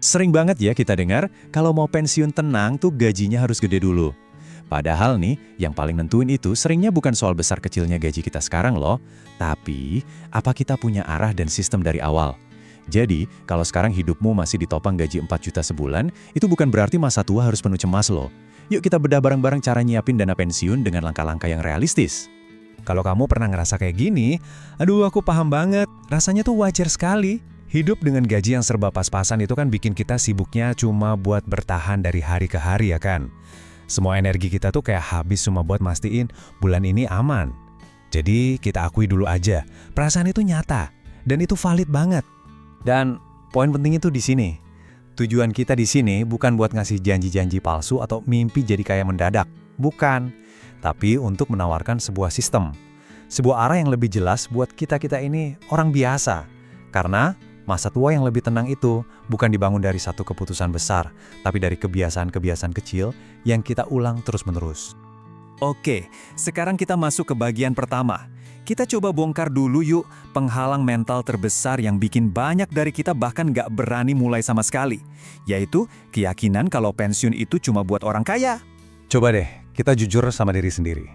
Sering banget ya kita dengar, kalau mau pensiun tenang tuh gajinya harus gede dulu. Padahal nih, yang paling nentuin itu seringnya bukan soal besar kecilnya gaji kita sekarang loh, tapi apa kita punya arah dan sistem dari awal. Jadi, kalau sekarang hidupmu masih ditopang gaji 4 juta sebulan, itu bukan berarti masa tua harus penuh cemas loh. Yuk kita bedah bareng-bareng cara nyiapin dana pensiun dengan langkah-langkah yang realistis. Kalau kamu pernah ngerasa kayak gini, aduh aku paham banget, rasanya tuh wajar sekali. Hidup dengan gaji yang serba pas-pasan itu kan bikin kita sibuknya cuma buat bertahan dari hari ke hari ya kan. Semua energi kita tuh kayak habis cuma buat mastiin bulan ini aman. Jadi kita akui dulu aja, perasaan itu nyata dan itu valid banget. Dan poin penting itu di sini. Tujuan kita di sini bukan buat ngasih janji-janji palsu atau mimpi jadi kaya mendadak. Bukan. Tapi untuk menawarkan sebuah sistem. Sebuah arah yang lebih jelas buat kita-kita ini orang biasa. Karena masa tua yang lebih tenang itu bukan dibangun dari satu keputusan besar, tapi dari kebiasaan-kebiasaan kecil yang kita ulang terus-menerus. Oke, sekarang kita masuk ke bagian pertama. Kita coba bongkar dulu yuk penghalang mental terbesar yang bikin banyak dari kita bahkan nggak berani mulai sama sekali. Yaitu keyakinan kalau pensiun itu cuma buat orang kaya. Coba deh, kita jujur sama diri sendiri.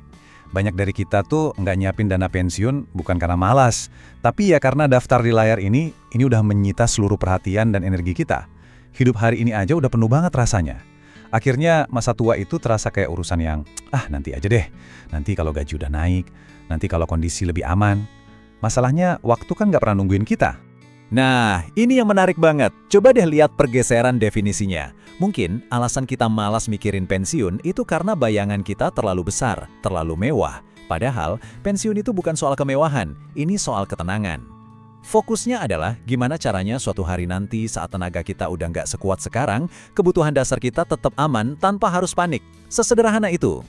Banyak dari kita tuh nggak nyiapin dana pensiun bukan karena malas, tapi ya karena daftar di layar ini udah menyita seluruh perhatian dan energi kita. Hidup hari ini aja udah penuh banget rasanya. Akhirnya masa tua itu terasa kayak urusan yang, nanti aja deh, nanti kalau gaji udah naik, nanti kalau kondisi lebih aman. Masalahnya waktu kan nggak pernah nungguin kita. Nah, ini yang menarik banget. Coba deh lihat pergeseran definisinya. Mungkin alasan kita malas mikirin pensiun itu karena bayangan kita terlalu besar, terlalu mewah. Padahal, pensiun itu bukan soal kemewahan, ini soal ketenangan. Fokusnya adalah gimana caranya suatu hari nanti saat tenaga kita udah nggak sekuat sekarang, kebutuhan dasar kita tetap aman tanpa harus panik. Sesederhana itu.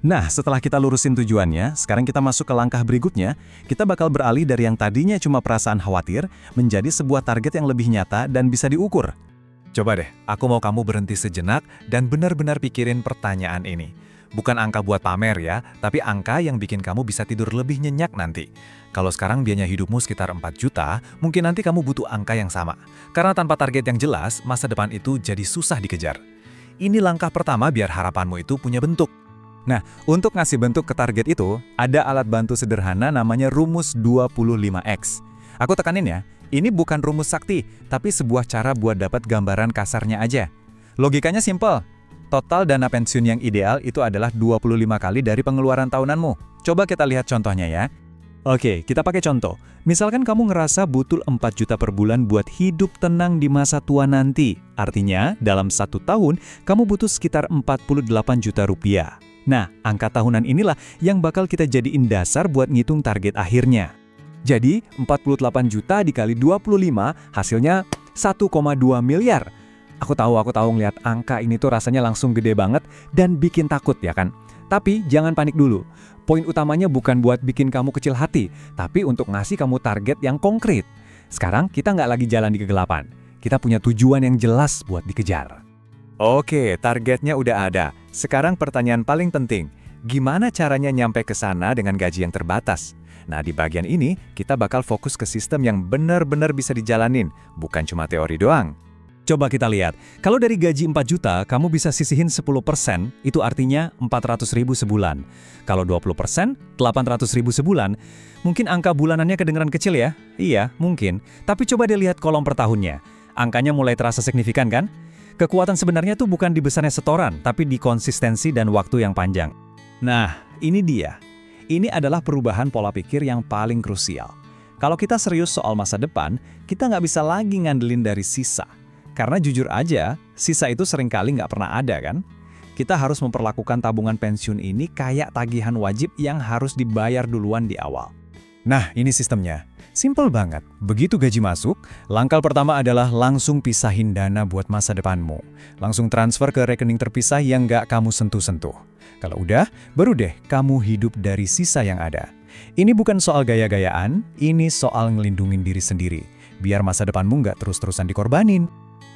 Nah, setelah kita lurusin tujuannya, sekarang kita masuk ke langkah berikutnya. Kita bakal beralih dari yang tadinya cuma perasaan khawatir, menjadi sebuah target yang lebih nyata dan bisa diukur. Coba deh, aku mau kamu berhenti sejenak dan benar-benar pikirin pertanyaan ini. Bukan angka buat pamer ya, tapi angka yang bikin kamu bisa tidur lebih nyenyak nanti. Kalau sekarang biaya hidupmu sekitar 4 juta, mungkin nanti kamu butuh angka yang sama. Karena tanpa target yang jelas, masa depan itu jadi susah dikejar. Ini langkah pertama biar harapanmu itu punya bentuk. Nah, untuk ngasih bentuk ke target itu, ada alat bantu sederhana namanya rumus 25X. Aku tekanin ya, ini bukan rumus sakti, tapi sebuah cara buat dapat gambaran kasarnya aja. Logikanya simple. Total dana pensiun yang ideal itu adalah 25 kali dari pengeluaran tahunanmu. Coba kita lihat contohnya ya. Oke, kita pakai contoh. Misalkan kamu ngerasa butuh 4 juta per bulan buat hidup tenang di masa tua nanti. Artinya, dalam 1 tahun, kamu butuh sekitar 48 juta rupiah. Nah, angka tahunan inilah yang bakal kita jadiin dasar buat ngitung target akhirnya. Jadi, 48 juta dikali 25 hasilnya 1,2 miliar. Aku tahu ngeliat angka ini tuh rasanya langsung gede banget dan bikin takut ya kan? Tapi jangan panik dulu. Poin utamanya bukan buat bikin kamu kecil hati, tapi untuk ngasih kamu target yang konkret. Sekarang kita nggak lagi jalan di kegelapan. Kita punya tujuan yang jelas buat dikejar. Oke, targetnya udah ada. Sekarang pertanyaan paling penting, gimana caranya nyampe ke sana dengan gaji yang terbatas? Nah, di bagian ini, kita bakal fokus ke sistem yang benar-benar bisa dijalanin, bukan cuma teori doang. Coba kita lihat, kalau dari gaji 4 juta, kamu bisa sisihin 10%, itu artinya 400.000 sebulan. Kalau 20%, 800.000 sebulan. Mungkin angka bulanannya kedengeran kecil ya? Iya, mungkin. Tapi coba deh lihat kolom per tahunnya. Angkanya mulai terasa signifikan kan? Kekuatan sebenarnya tuh bukan di besarnya setoran, tapi di konsistensi dan waktu yang panjang. Nah, ini dia. Ini adalah perubahan pola pikir yang paling krusial. Kalau kita serius soal masa depan, kita nggak bisa lagi ngandelin dari sisa. Karena jujur aja, sisa itu seringkali nggak pernah ada kan? Kita harus memperlakukan tabungan pensiun ini kayak tagihan wajib yang harus dibayar duluan di awal. Nah, ini sistemnya. Simple banget. Begitu gaji masuk, langkah pertama adalah langsung pisahin dana buat masa depanmu. Langsung transfer ke rekening terpisah yang nggak kamu sentuh-sentuh. Kalau udah, baru deh kamu hidup dari sisa yang ada. Ini bukan soal gaya-gayaan, ini soal ngelindungin diri sendiri. Biar masa depanmu nggak terus-terusan dikorbanin.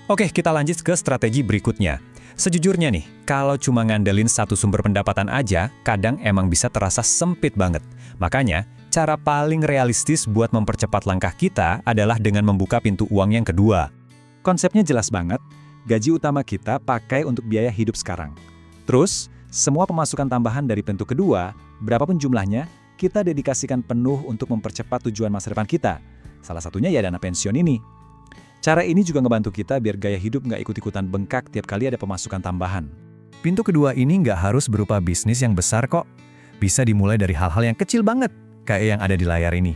Oke, kita lanjut ke strategi berikutnya. Sejujurnya nih, kalau cuma ngandelin satu sumber pendapatan aja, kadang emang bisa terasa sempit banget. Makanya, cara paling realistis buat mempercepat langkah kita adalah dengan membuka pintu uang yang kedua. Konsepnya jelas banget, gaji utama kita pakai untuk biaya hidup sekarang. Terus, semua pemasukan tambahan dari pintu kedua, berapapun jumlahnya, kita dedikasikan penuh untuk mempercepat tujuan masa depan kita. Salah satunya ya dana pensiun ini. Cara ini juga ngebantu kita biar gaya hidup nggak ikut-ikutan bengkak tiap kali ada pemasukan tambahan. Pintu kedua ini nggak harus berupa bisnis yang besar kok. Bisa dimulai dari hal-hal yang kecil banget, kayak yang ada di layar ini.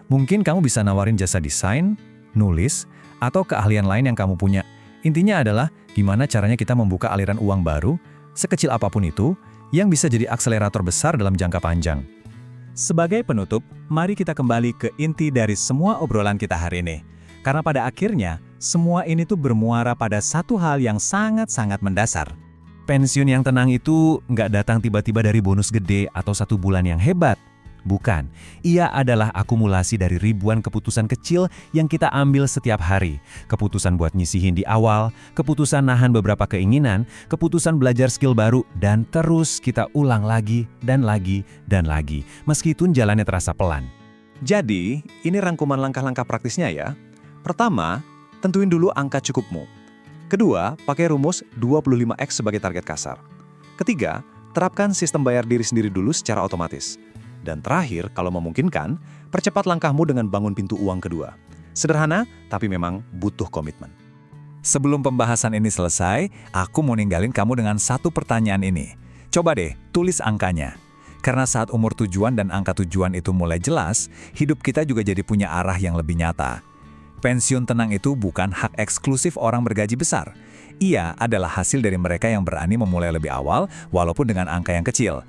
Mungkin kamu bisa nawarin jasa desain, nulis, atau keahlian lain yang kamu punya. Intinya adalah gimana caranya kita membuka aliran uang baru, sekecil apapun itu, yang bisa jadi akselerator besar dalam jangka panjang. Sebagai penutup, mari kita kembali ke inti dari semua obrolan kita hari ini. Karena pada akhirnya, semua ini tuh bermuara pada satu hal yang sangat-sangat mendasar. Pensiun yang tenang itu nggak datang tiba-tiba dari bonus gede atau 1 bulan yang hebat. Bukan, ia adalah akumulasi dari ribuan keputusan kecil yang kita ambil setiap hari. Keputusan buat nyisihin di awal, keputusan nahan beberapa keinginan, keputusan belajar skill baru, dan terus kita ulang lagi, dan lagi, dan lagi, meskipun jalannya terasa pelan. Jadi, ini rangkuman langkah-langkah praktisnya ya. Pertama, tentuin dulu angka cukupmu. Kedua, pakai rumus 25x sebagai target kasar. Ketiga, terapkan sistem bayar diri sendiri dulu secara otomatis. Dan terakhir, kalau memungkinkan, percepat langkahmu dengan bangun pintu uang kedua. Sederhana, tapi memang butuh komitmen. Sebelum pembahasan ini selesai, aku mau ninggalin kamu dengan satu pertanyaan ini. Coba deh, tulis angkanya. Karena saat umur tujuan dan angka tujuan itu mulai jelas, hidup kita juga jadi punya arah yang lebih nyata. Pensiun tenang itu bukan hak eksklusif orang bergaji besar. Ia adalah hasil dari mereka yang berani memulai lebih awal, walaupun dengan angka yang kecil.